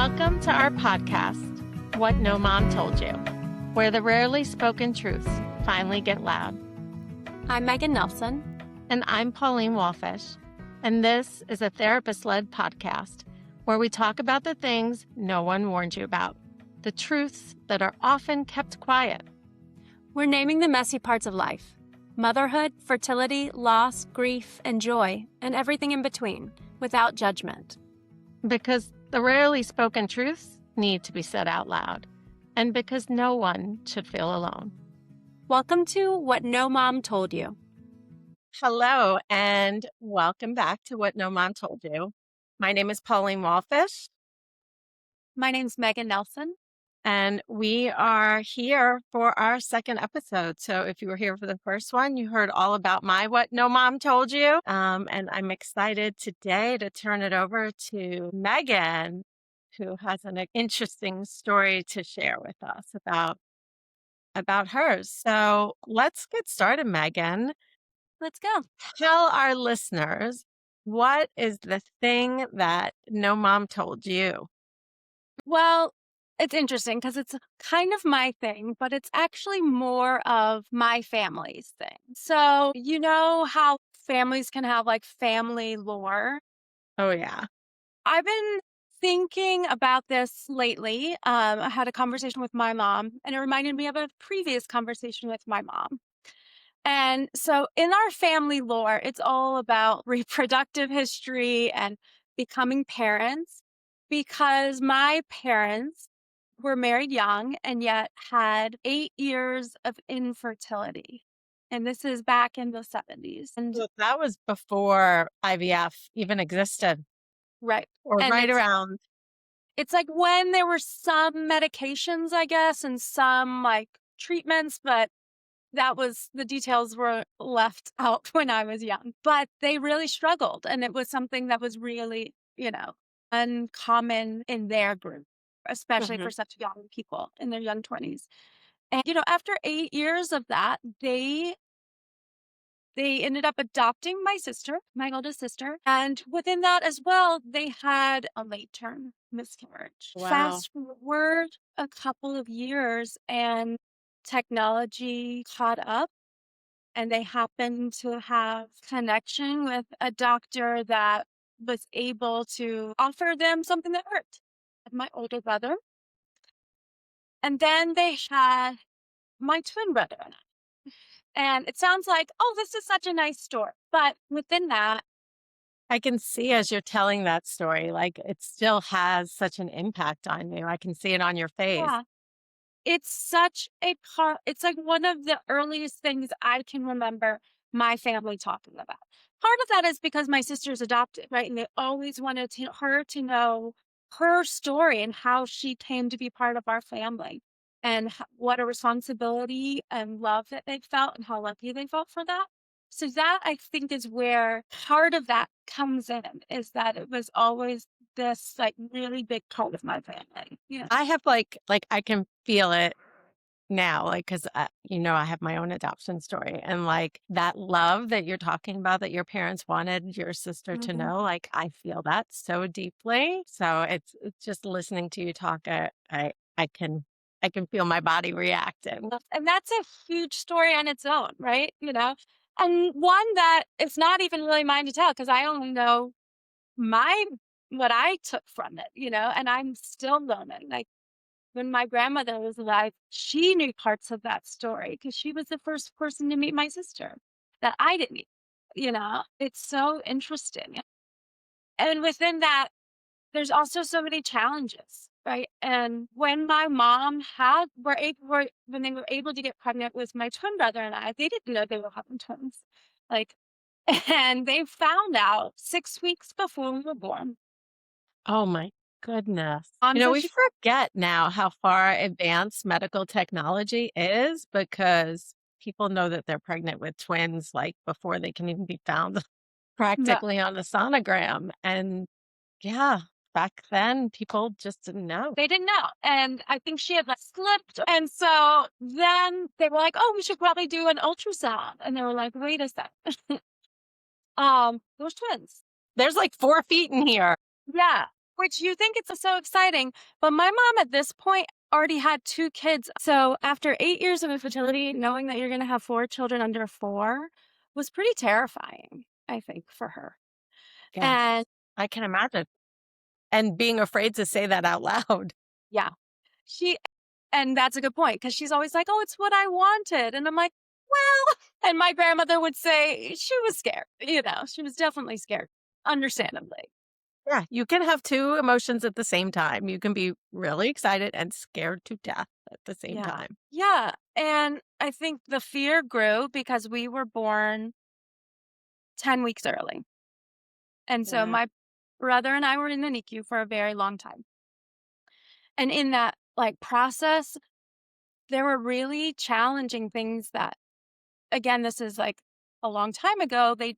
Welcome to our podcast, What No Mom Told You, where the rarely spoken truths finally get loud. I'm Megan Nelson. And I'm Pauline Walfish. And this is a therapist-led podcast where we talk about the things no one warned you about, the truths that are often kept quiet. We're naming the messy parts of life: motherhood, fertility, loss, grief, and joy, and everything in between, without judgment. Because the rarely spoken truths need to be said out loud, and because no one should feel alone. Welcome to What No Mom Told You. Hello, and welcome back to What No Mom Told You. My name is Pauline Walfish. My name's Megan Nelson. And we are here for our second episode. So if you were here for the first one, you heard all about my What No Mom Told You. And I'm excited today to turn it over to Megan, who has an interesting story to share with us about hers. So let's get started, Megan. Let's go. Tell our listeners, what is the thing that no mom told you? Well, it's interesting because it's kind of my thing, but it's actually more of my family's thing. So, you know how families can have like family lore? Oh, yeah. I've been thinking about this lately. I had a conversation with my mom, and it reminded me of a previous conversation with my mom. And so in our family lore, it's all about reproductive history and becoming parents, because my parents were married young and yet had 8 years of infertility. And this is back in the 70s. And So that was before IVF even existed, right. or And right around. It's like when there were some medications, I guess, and some like treatments, but the details were left out when I was young. But they really struggled. And it was something that was really, uncommon in their group, especially for such young people in their young 20s. And, after 8 years of that, they ended up adopting my sister, my oldest sister. And within that as well, they had a late term miscarriage. Wow. Fast forward a couple of years and technology caught up, and they happened to have connection with a doctor that was able to offer them something that worked. My older brother. And then they had my twin brother and I. And it sounds like, oh, this is such a nice story. But within that, I can see as you're telling that story, like it still has such an impact on you. I can see it on your face. yeah, it's such a part. It's like one of the earliest things I can remember my family talking about. Part of that is because my sister's adopted, right? And they always wanted her to know her story and how she came to be part of our family, and what a responsibility and love that they felt and how lucky they felt for that. So that, I think, is where part of that comes in, is that it was always this like really big part of my family. Yeah. I have like I can feel it now, like, because I have my own adoption story, and like that love that you're talking about that your parents wanted your sister to know, like I feel that so deeply. So it's just listening to you talk, I can feel my body reacting. And that's a huge story on its own, right? And one that it's not even really mine to tell, because I only know what I took from it, and I'm still learning. Like when my grandmother was alive, she knew parts of that story because she was the first person to meet my sister that I didn't meet. It's so interesting. And within that, there's also so many challenges, right? And when my mom when they were able to get pregnant with my twin brother and I, they didn't know they were having twins. Like, and they found out 6 weeks before we were born. Oh my goodness. So We forget now how far advanced medical technology is, because people know that they're pregnant with twins like before they can even be found practically on the sonogram. And yeah, back then people just didn't know. They didn't know. And I think she had like slipped. And so then they were like, oh, we should probably do an ultrasound. And they were like, wait a second. Those twins. There's like 4 feet in here. Yeah. which you think it's so exciting. But my mom at this point already had 2 kids. So after 8 years of infertility, knowing that you're going to have 4 children under 4 was pretty terrifying, I think, for her. Yes, And I can imagine. And being afraid to say that out loud. yeah, she and that's a good point because she's always like, "Oh, it's what I wanted." And I'm like, "Well," and my grandmother would say she was scared, she was definitely scared, understandably. Yeah, you can have 2 emotions at the same time. You can be really excited and scared to death at the same Yeah. time. Yeah, and I think the fear grew because we were born 10 weeks early, and so Yeah. my brother and I were in the NICU for a very long time, and in that, like, process, there were really challenging things that again, this is, like, a long time ago, the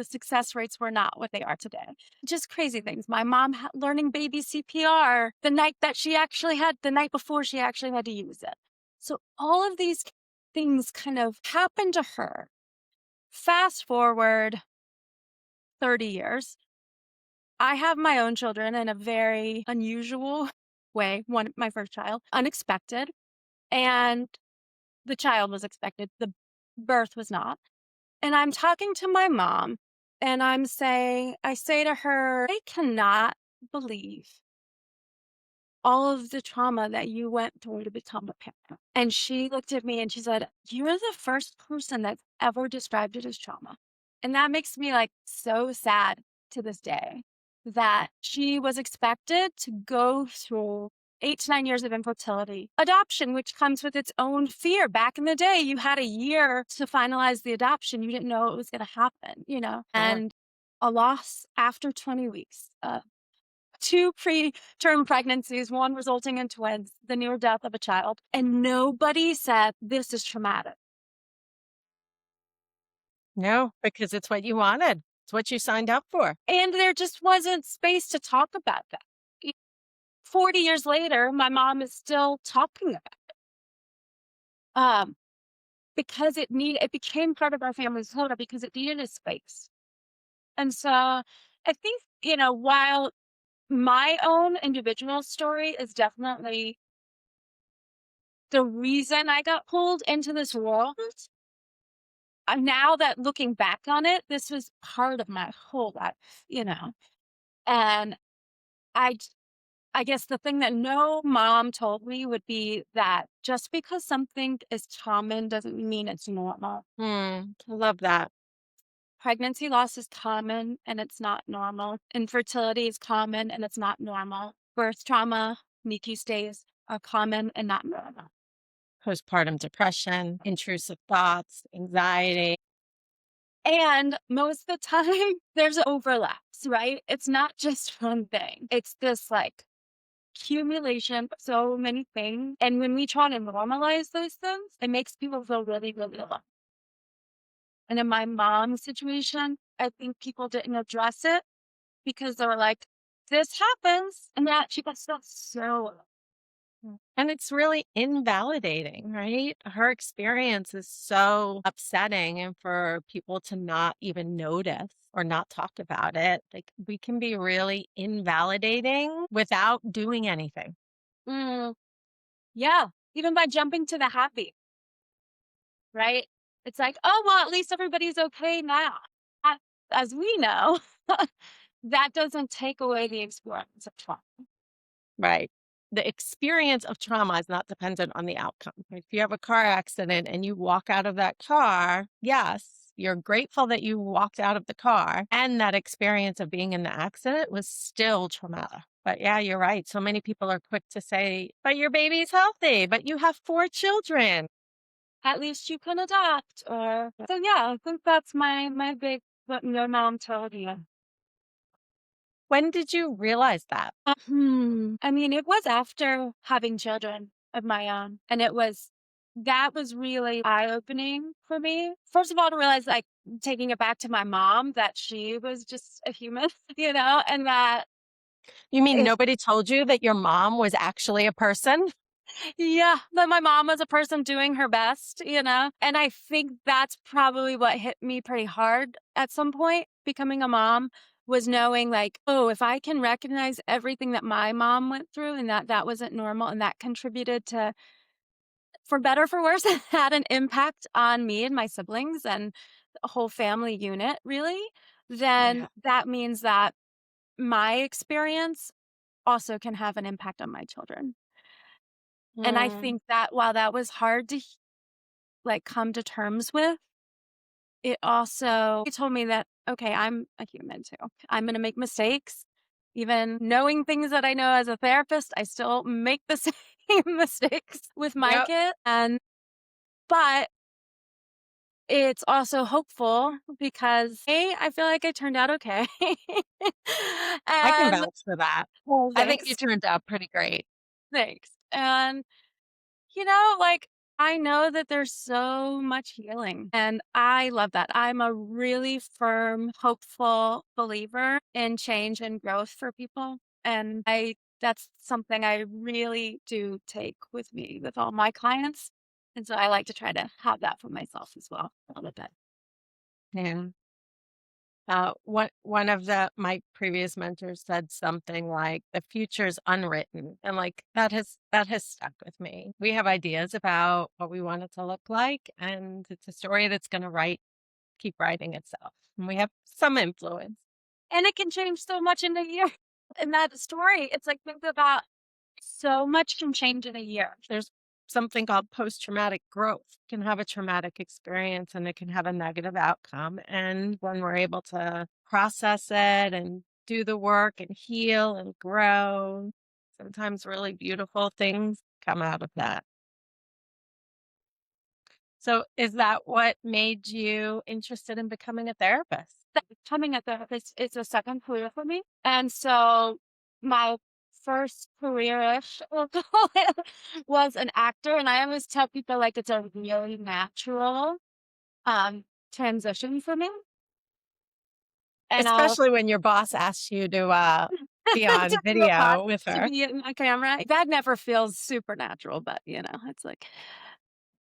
success rates were not what they are today. Just crazy things. My mom learning baby CPR the night before she actually had to use it. So all of these things kind of happened to her. Fast forward 30 years, I have my own children in a very unusual way. My first child, unexpected, and the child was expected. The birth was not. And I'm talking to my mom and I say to her, I cannot believe all of the trauma that you went through to become a parent. And she looked at me and she said, "You're the first person that's ever described it as trauma." And that makes me like so sad to this day that she was expected to go through 8 to 9 years of infertility, adoption, which comes with its own fear. Back in the day, you had a year to finalize the adoption. You didn't know it was going to happen, Sure. and a loss after 20 weeks. 2 preterm pregnancies, one resulting in twins, the near death of a child. And nobody said, this is traumatic. No, because it's what you wanted. It's what you signed up for. And there just wasn't space to talk about that. E- 40 years later, my mom is still talking about it. Because it became part of our family's quota because it needed a space. And so I think, while my own individual story is definitely the reason I got pulled into this world. Now that looking back on it, this was part of my whole life. And I, j- I guess the thing that no mom told me would be that just because something is common doesn't mean it's normal. I love that. Pregnancy loss is common and it's not normal. Infertility is common and it's not normal. Birth trauma, NICU stays are common and not normal. Postpartum depression, intrusive thoughts, anxiety. And most of the time, there's overlaps, right? It's not just one thing. It's this like accumulation of so many things. And when we try to normalize those things, it makes people feel really, really alone. And in my mom's situation, I think people didn't address it because they were like, this happens. And that she got so And it's really invalidating, right? Her experience is so upsetting, and for people to not even notice or not talk about it, like we can be really invalidating without doing anything. mm, yeah, even by jumping to the happy, right? It's like, oh, well, at least everybody's okay now. Uh, As we know, that doesn't take away the experience of trauma. Right. The experience of trauma is not dependent on the outcome. If you have a car accident and you walk out of that car, yes, you're grateful that you walked out of the car and that experience of being in the accident was still traumatic. But yeah, you're right. So many people are quick to say, but your baby's healthy, but you have 4 children. At least you can adopt, or so. Yeah, I think that's my big what your mom told you. When did you realize that? I mean, it was after having children of my own, and that was really eye opening for me. First of all, to realize, like, taking it back to my mom, that she was just a human, and that You mean if nobody told you that your mom was actually a person? yeah, that my mom was a person doing her best. And I think that's probably what hit me pretty hard at some point, becoming a mom, was knowing like, oh, if I can recognize everything that my mom went through and that that wasn't normal and that contributed to, for better for worse, it had an impact on me and my siblings and a whole family unit, really, then Yeah. that means that my experience also can have an impact on my children. And I Mm, think that while that was hard to like come to terms with, it also it told me that, okay, I'm a human too. I'm going to make mistakes. Even knowing things that I know as a therapist, I still make the same mistakes with my yep. kid. And, but it's also hopeful because A, I feel like I turned out okay. I can And vouch for that. oh, I think you thanks. turned out pretty great. Thanks. And like, I know that there's so much healing, and I love that. I'm a really firm, hopeful believer in change and growth for people, and I that's something I really do take with me with all my clients, and so I like to try to have that for myself as well a little bit. Yeah. One of my previous mentors said something like, "The future's unwritten," and like that has stuck with me. We have ideas about what we want it to look like, and it's a story that's going to keep writing itself, and we have some influence. And it can change so much in a year. In that story, it's like, think about so much can change in a year. There's something called post-traumatic growth. You can have a traumatic experience and it can have a negative outcome. And when we're able to process it and do the work and heal and grow, sometimes really beautiful things come out of that. So, is that what made you interested in becoming a therapist? That becoming a therapist is a second career for me. And so my first career-ish, we'll call it, was an actor. And I always tell people like it's a really natural um transition for me. And I'll Especially when your boss asks you to be to on do a pod video with to her. be in my camera. That never feels supernatural, but it's like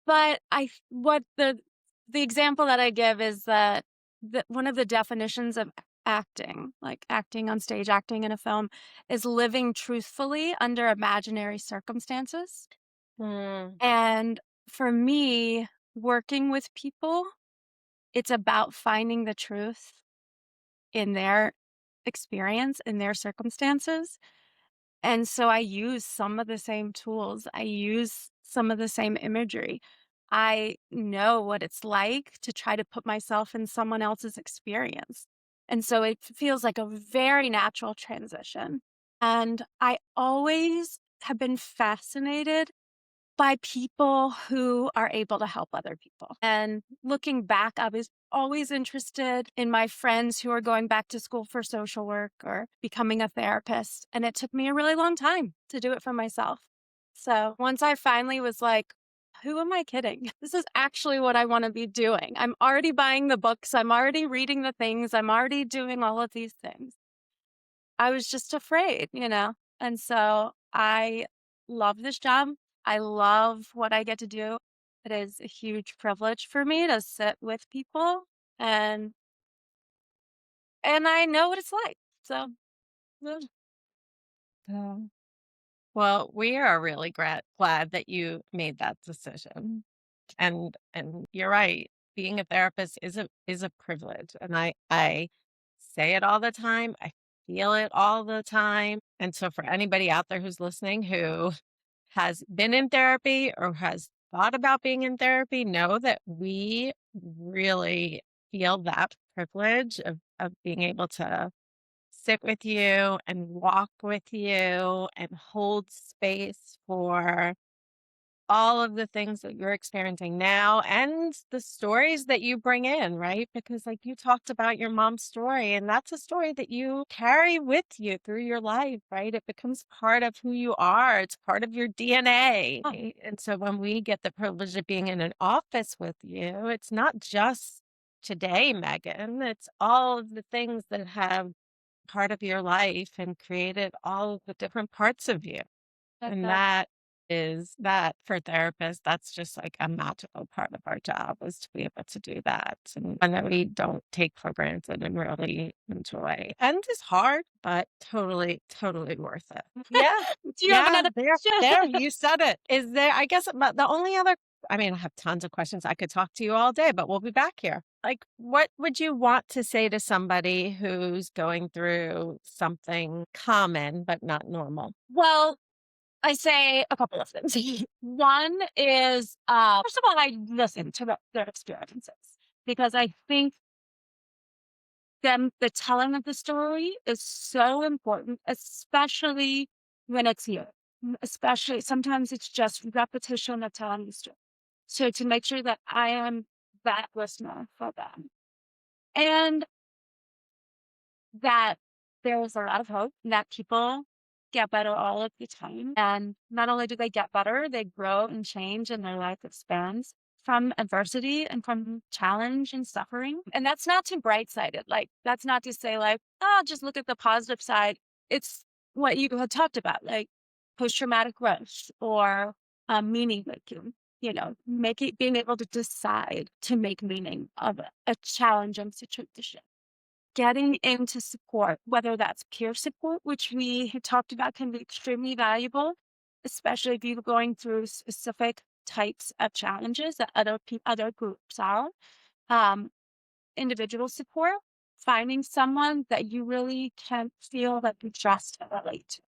but what the example that I give is that one of the definitions of acting, like acting on stage, acting in a film, is living truthfully under imaginary circumstances. Hmm. And for me, working with people, it's about finding the truth in their experience, in their circumstances. And so I use some of the same tools. I use some of the same imagery. I know what it's like to try to put myself in someone else's experience. And so it feels like a very natural transition. And I always have been fascinated by people who are able to help other people. And looking back, I was always interested in my friends who are going back to school for social work or becoming a therapist. And it took me a really long time to do it for myself. So once I finally was like, who am I kidding? This is actually what I want to be doing. I'm already buying the books. I'm already reading the things. I'm already doing all of these things. I was just afraid. And so I love this job. I love what I get to do. It is a huge privilege for me to sit with people and I know what it's like. So, mm, Oh. Well, we are really glad that you made that decision. And you're right. Being a therapist is a privilege. And I say it all the time. I feel it all the time. And so for anybody out there who's listening who has been in therapy or has thought about being in therapy, know that we really feel that privilege of being able to sit with you and walk with you and hold space for all of the things that you're experiencing now and the stories that you bring in, right? Because, like you talked about your mom's story, and that's a story that you carry with you through your life, right? It becomes part of who you are, it's part of your DNA. oh, Right? And so, when we get the privilege of being in an office with you, it's not just today, Megan, it's all of the things that have part of your life and created all of the different parts of you. that, And that, that is that for therapists, that's just like a magical part of our job is to be able to do that. And one that we don't take for granted and really enjoy. And it's hard, but totally, totally worth it. Yeah. Do you have Yeah. another There, question? you said it. Is there, I guess, but the only other, I mean, I have tons of questions. I could talk to you all day, but we'll be back here. Like, what would you want to say to somebody who's going through something common but not normal? Well, I say a couple of things. One is, first of all, I listen to their experiences because I think the telling of the story is so important, especially when it's you. Especially sometimes it's just repetition of telling the story. So to make sure that I am that listener for them. And that there's a lot of hope and that people get better all of the time. And not only do they get better, they grow and change and their life expands from adversity and from challenge and suffering. And that's not too bright sided. Like, that's not to say, like, oh, just look at the positive side. It's what you had talked about, like post traumatic growth or meaning making. Being able to decide to make meaning of a challenging situation, getting into support, whether that's peer support, which we had talked about can be extremely valuable, especially if you're going through specific types of challenges that other groups are. Um, Individual support, finding someone that you really can feel that you trust and relate to.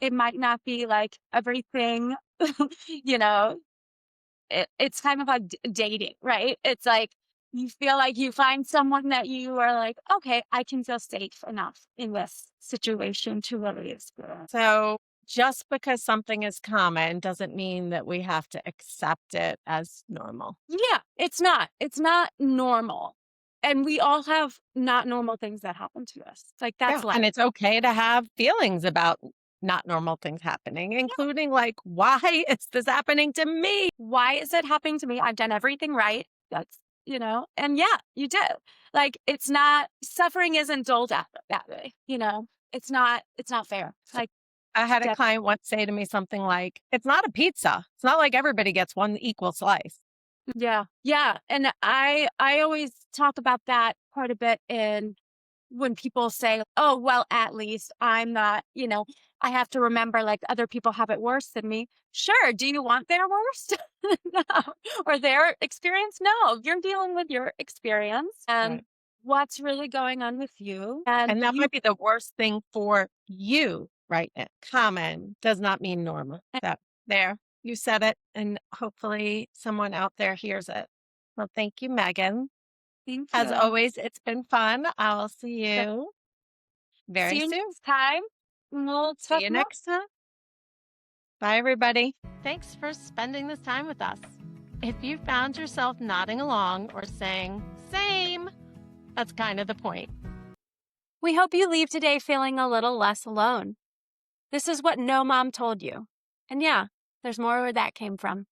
It might not be like everything, you know, it's kind of like dating, right? It's like you feel like you find someone that you are like, okay, I can feel safe enough in this situation to really explore. So, just because something is common doesn't mean that we have to accept it as normal. Yeah, it's not. It's not normal. And we all have not normal things that happen to us. Like Yeah. that's And life. it's okay to have feelings about not normal things happening, including like, why is this happening to me? Why is it happening to me? I've done everything right. And yeah, you do. Like it's not suffering isn't doled out that way. It's not fair. So Like I had a get client once say to me something like, it's not a pizza. It's not like everybody gets one equal slice. Yeah. Yeah. And I always talk about that quite a bit in when people say, "Oh, well, at least I'm not, I have to remember like other people have it worse than me." Sure. Do you want their worst? No. Or their experience? No. You're dealing with your experience and Right. what's really going on with you. And And that you might be the worst thing for you right now. Common does not mean normal. So there, you said it, and hopefully someone out there hears it. Well, thank you, Megan. Thank As you. always, it's been fun. I'll see But you see very you soon. next time. We'll See talk you more. next time. Bye, everybody. Thanks for spending this time with us. If you found yourself nodding along or saying, same, that's kind of the point. We hope you leave today feeling a little less alone. This is what no mom told you. And yeah, there's more where that came from.